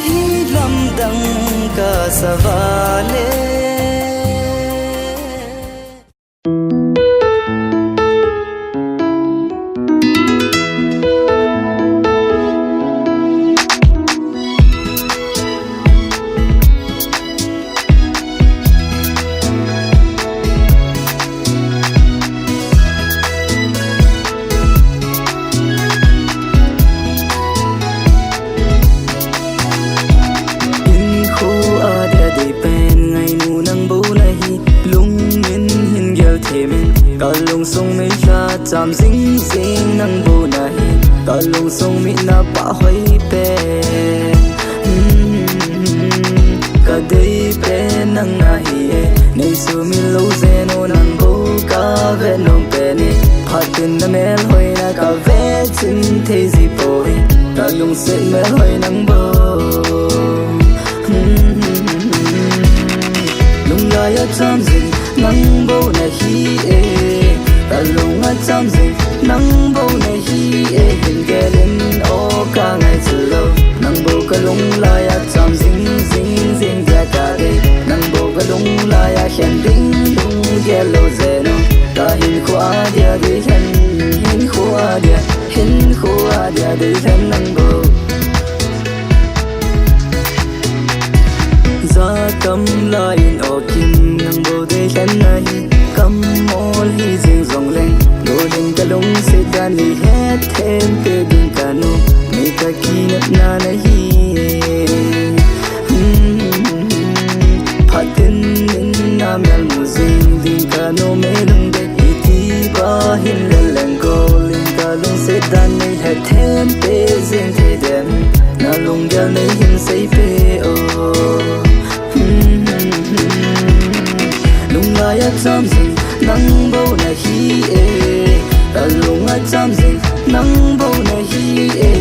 hi lam dang ka savale cham zing zing nang bu na hi ka lung song mi na pa hoi pe ka dei pe nang na hi nei su mi lo zeno nang bu ka ve nong pe ni phatin na mel hoi na ka ve chin the zi poi ka lung se mel hoi nang bo lung la ya cham zing nang bu na hi ta lung a cham zing nang bo na hi hin gelin o ka ngai chlo nang bo ka lung la ya cham zing zing zing ya ka de nang bo ka lung la ya hen ding lung gelo zeno ta hin khwa dia de hin khwa dia de hen nang bo za kam la in o kim nang bo de hen na hi kam mol hi zing zong leng lo ding ka lung se ka ni het thêm pe ding ka no me ka ki na na hi phatin na mel mu zing ding ka no me lung de ti ba hin le leng go ling ka lung se da ni het thêm pe zing the dem na lung ya nei hin sei pe o lung la ya cham zing nang bo na hi ta lung a cham zing nang bo na hi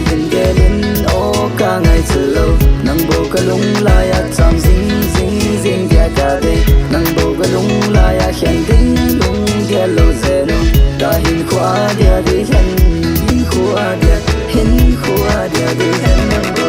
hin gelin o ka ngai chlo nang bo ka lung la ya cham zing zing zing ya ka de nang bo ka lung la ya hen ding lung gelo zeno ta hin khwa dia de hin khwa dia de hen nang bo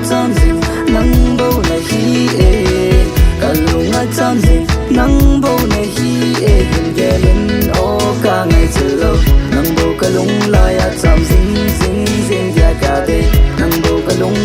cham zing nang bo na hi ka lung a cham zing nang bo na hi hin gelin o ka ngai chlo nang bo ka lung la ya cham zing zing zing ya ka de nang bo ka lung